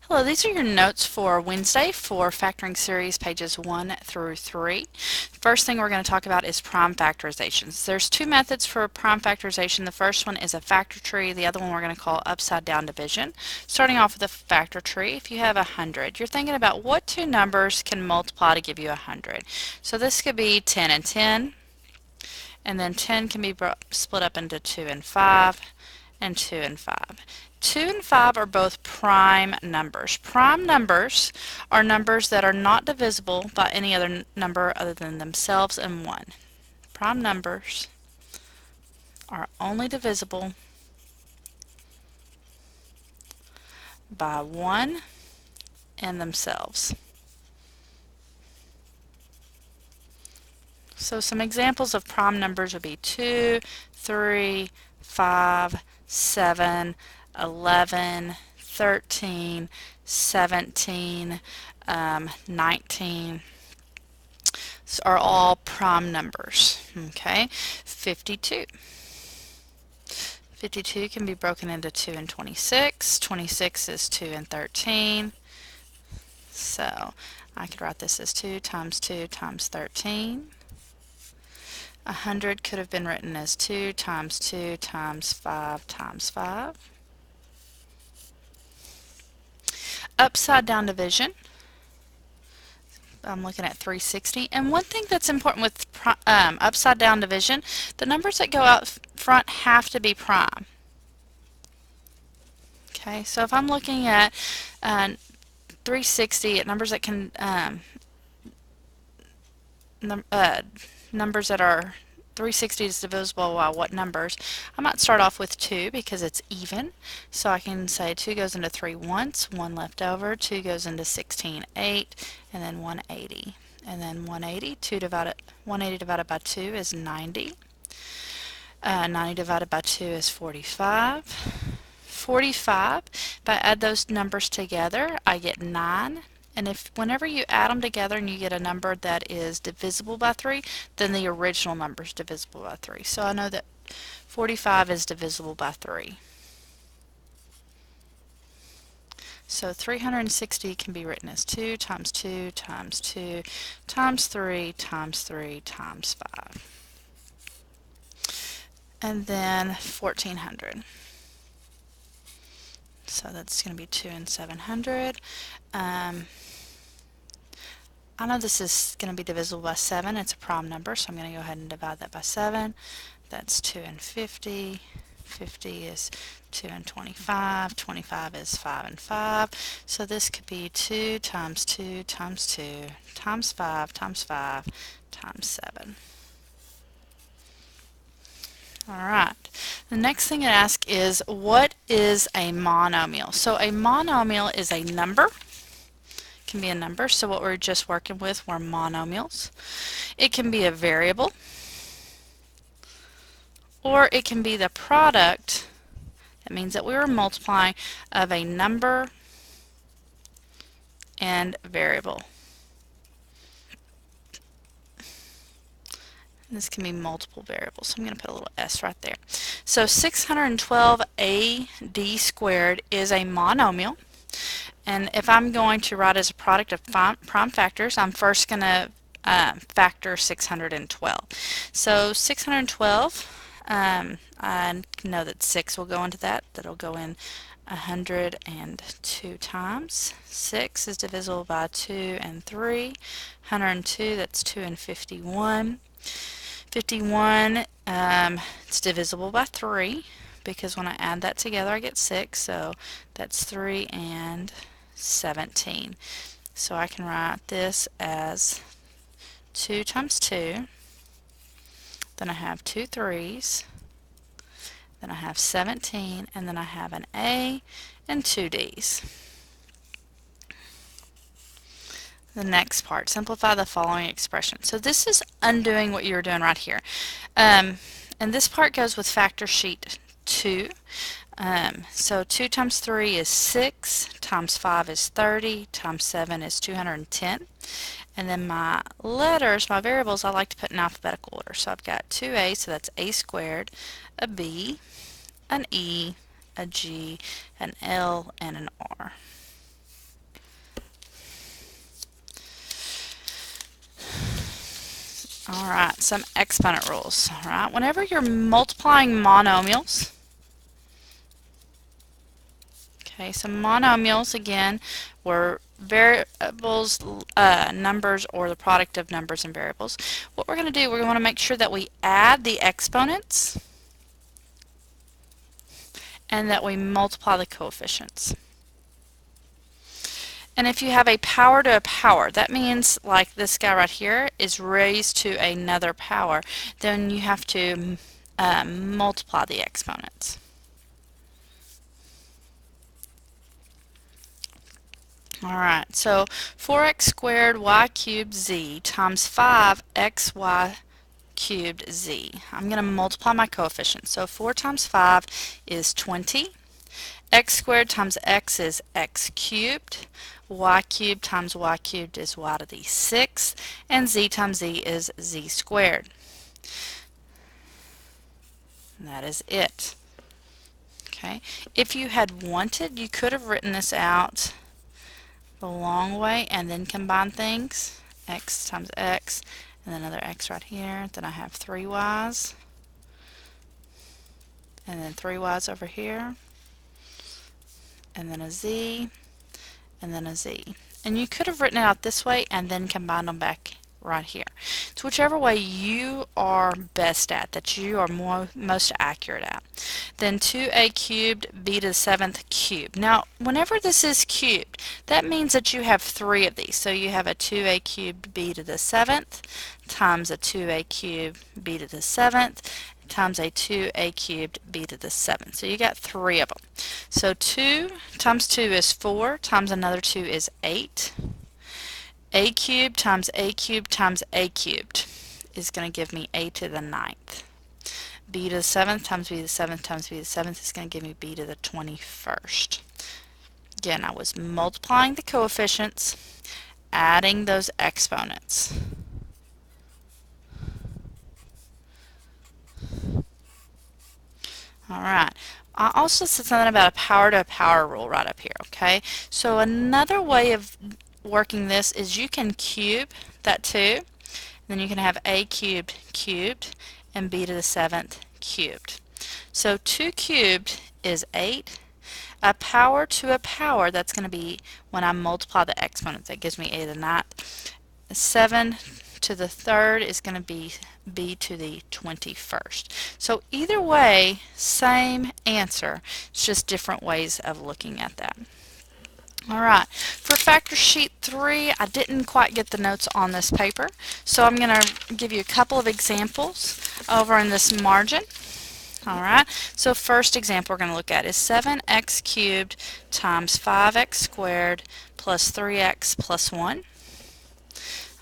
Hello, these are your notes for Wednesday for factoring series pages 1 through 3. First thing we're going to talk about is prime factorizations. There's two methods for prime factorization. The first one is a factor tree. The other one we're going to call upside down division. Starting off with a factor tree, if you have 100, you're thinking about what two numbers can multiply to give you 100. So this could be 10 and 10, and then 10 can be split up into 2 and 5, and 2 and 5. 2 and 5 are both prime numbers. Prime numbers are numbers that are not divisible by any other number other than themselves and 1. Prime numbers are only divisible by 1 and themselves. So some examples of prime numbers would be 2, 3, 5, 7, 11, 13, 17, 19 are all prime numbers. Okay, 52. 52 can be broken into 2 and 26. 26 is 2 and 13. So I could write this as 2 times 2 times 13. 100 could have been written as 2 times 2 times 5 times 5. Upside down division, I'm looking at 360. And one thing that's important with upside down division, the numbers that go out front have to be prime. Okay, so if I'm looking at 360 at numbers that can numbers that are 360 is divisible by what numbers? I might start off with 2 because it's even. So I can say 2 goes into 3 once, 1 left over, 2 goes into 16, 8, and then 180. And then 180 divided by 2 is 90. 90 divided by 2 is 45. 45, if I add those numbers together, I get 9. And whenever you add them together and you get a number that is divisible by 3, then the original number is divisible by 3. So I know that 45 is divisible by 3. So 360 can be written as 2 times 2 times 2 times 3 times 3 times 5. And then 1400. So that's going to be 2 and 700. I know this is going to be divisible by 7. It's a prime number, so I'm going to go ahead and divide that by 7. That's 2 and 50. 50 is 2 and 25. 25 is 5 and 5. So this could be 2 times 2 times 2 times 5 times 5 times 7. Alright, the next thing it asks is, what is a monomial? So a monomial is a number. Can be a number, so what we're just working with were monomials. It can be a variable, or it can be the product, that means that we were multiplying, of a number and variable. This can be multiple variables, so I'm going to put a little s right there. So 612AD squared is a monomial. And if I'm going to write as a product of prime factors, I'm first going to factor 612. So 612, I know that 6 will go into that. That'll go in 102 times. 6 is divisible by 2 and 3. 102, that's 2 and 51. 51, it's divisible by 3 because when I add that together I get 6, so that's 3 and 17. So I can write this as 2 times 2, then I have 2 3's, then I have 17, and then I have an A and 2 D's. The next part, simplify the following expression. So this is undoing what you were doing right here. And this part goes with factor sheet 2. So 2 times 3 is 6, times 5 is 30, times 7 is 210. And then my letters, my variables, I like to put in alphabetical order. So I've got 2a, so that's a squared, a b, an e, a g, an l, and an r. Alright, some exponent rules. Alright, whenever you're multiplying monomials, okay, so monomials again were variables, numbers, or the product of numbers and variables. What we're going to do, we're going to make sure that we add the exponents and that we multiply the coefficients. And if you have a power to a power, that means like this guy right here is raised to another power, then you have to multiply the exponents. Alright, so 4x squared y cubed z times 5xy cubed z. I'm going to multiply my coefficients. So 4 times 5 is 20. X squared times x is x cubed. Y cubed times y cubed is y to the 6th. And z times z is z squared. And that is it. Okay. If you had wanted, you could have written this out the long way and then combine things. X times x and then another x right here. Then I have 3y's and then 3y's over here and then a z and then a z. And you could have written it out this way and then combined them back right here. So whichever way you are best at, that you are most accurate at. Then 2a cubed b to the 7th cubed. Now whenever this is cubed, that means that you have 3 of these. So you have a 2a cubed b to the 7th times a 2a cubed b to the 7th times a 2a cubed b to the 7th. So you got 3 of them. So 2 times 2 is 4 times another 2 is 8. A cubed times a cubed times a cubed is going to give me a to the 9th. B to the 7th times b to the 7th times b to the 7th is going to give me b to the 21st. Again, I was multiplying the coefficients, adding those exponents. Alright, I also said something about a power rule right up here, okay? So another way of working this is you can cube that 2, then you can have a cubed cubed and b to the 7th cubed. So 2 cubed is 8. A power to a power, that's going to be when I multiply the exponents, that gives me a to the 9th. 7 to the 3rd is going to be b to the 21st. So either way, same answer. It's just different ways of looking at that. Alright, for factor sheet 3, I didn't quite get the notes on this paper, so I'm going to give you a couple of examples over in this margin. Alright, so first example we're going to look at is 7x cubed times 5x squared plus 3x plus 1.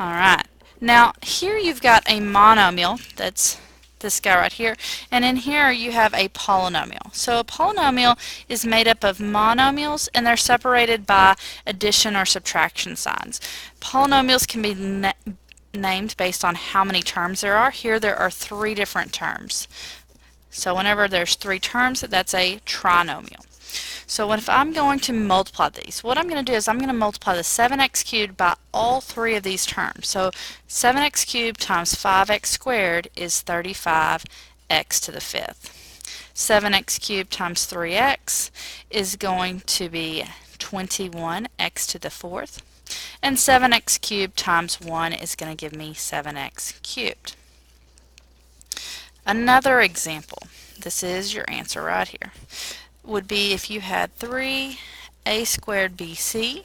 Alright, now here you've got a monomial, that's this guy right here, and in here you have a polynomial. So a polynomial is made up of monomials and they're separated by addition or subtraction signs. Polynomials can be named based on how many terms there are. Here there are 3 different terms. So whenever there's 3 terms, that's a trinomial. So if I'm going to multiply these, what I'm going to do is I'm going to multiply the 7x cubed by all 3 of these terms. So 7x cubed times 5x squared is 35x to the 5th. 7x cubed times 3x is going to be 21x to the 4th. And 7x cubed times 1 is going to give me 7x cubed. Another example, this is your answer right here, would be if you had 3a squared bc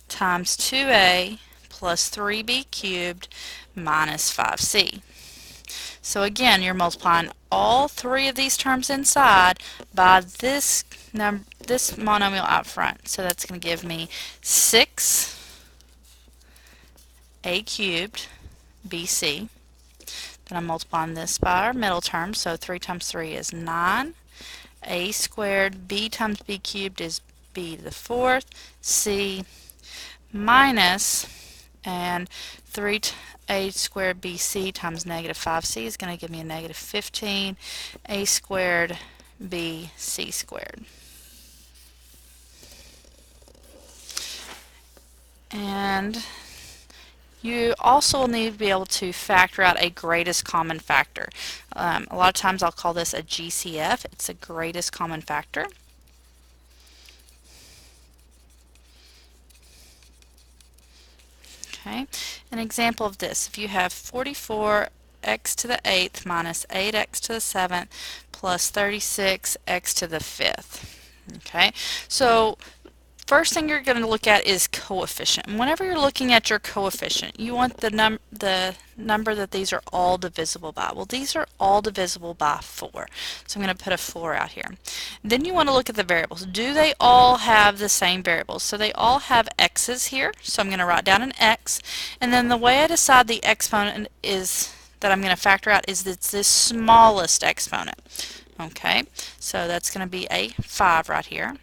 times 2a plus 3b cubed minus 5c. So again, you're multiplying all 3 of these terms inside by this monomial out front. So that's going to give me 6a cubed bc. Then I'm multiplying this by our middle term, so 3 times 3 is 9. A squared b times b cubed is b to the 4th, c minus, and 3a squared bc times negative 5c is going to give me a negative 15 a squared bc squared. And You also need to be able to factor out a greatest common factor. A lot of times I'll call this a GCF. It's a greatest common factor. Okay, an example of this, if you have 44x to the 8th minus 8x to the 7th plus 36x to the 5th. Okay, so first thing you're going to look at is coefficient. And whenever you're looking at your coefficient, you want the number that these are all divisible by. Well, these are all divisible by 4. So I'm going to put a 4 out here. Then you want to look at the variables. Do they all have the same variables? So they all have x's here. So I'm going to write down an x. And then the way I decide the exponent is that I'm going to factor out is it's this smallest exponent. Okay, so that's going to be a 5 right here.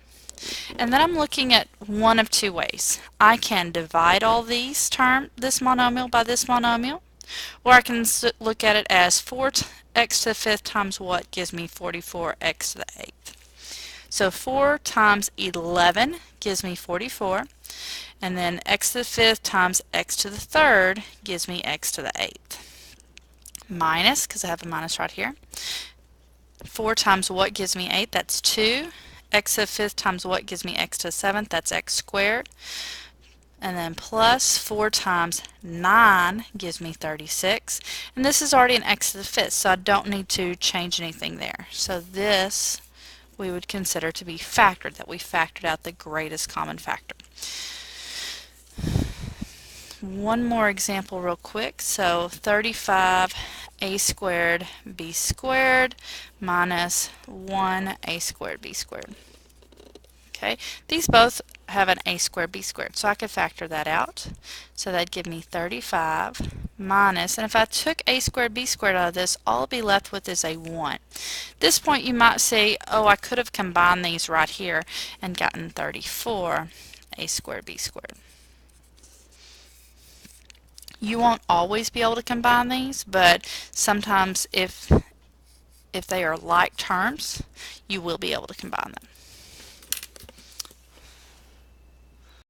And then I'm looking at one of two ways. I can divide all these this monomial by this monomial, or I can look at it as 4x to the 5th times what gives me 44x to the 8th. So 4 times 11 gives me 44, and then x to the 5th times x to the 3rd gives me x to the 8th. Minus, because I have a minus right here. 4 times what gives me 8? That's 2. X to the 5th times what gives me x to the 7th? That's x squared. And then plus 4 times 9 gives me 36. And this is already an x to the 5th, so I don't need to change anything there. So this we would consider to be factored, that we factored out the greatest common factor. One more example real quick. So 35 a squared b squared minus 1 a squared b squared. Okay, these both have an a squared b squared, so I could factor that out. So that'd give me 35 minus, and if I took a squared b squared out of this, all I'll be left with is a 1. At this point you might say, oh, I could have combined these right here and gotten 34 a squared b squared. You won't always be able to combine these, but sometimes if they are like terms, you will be able to combine them.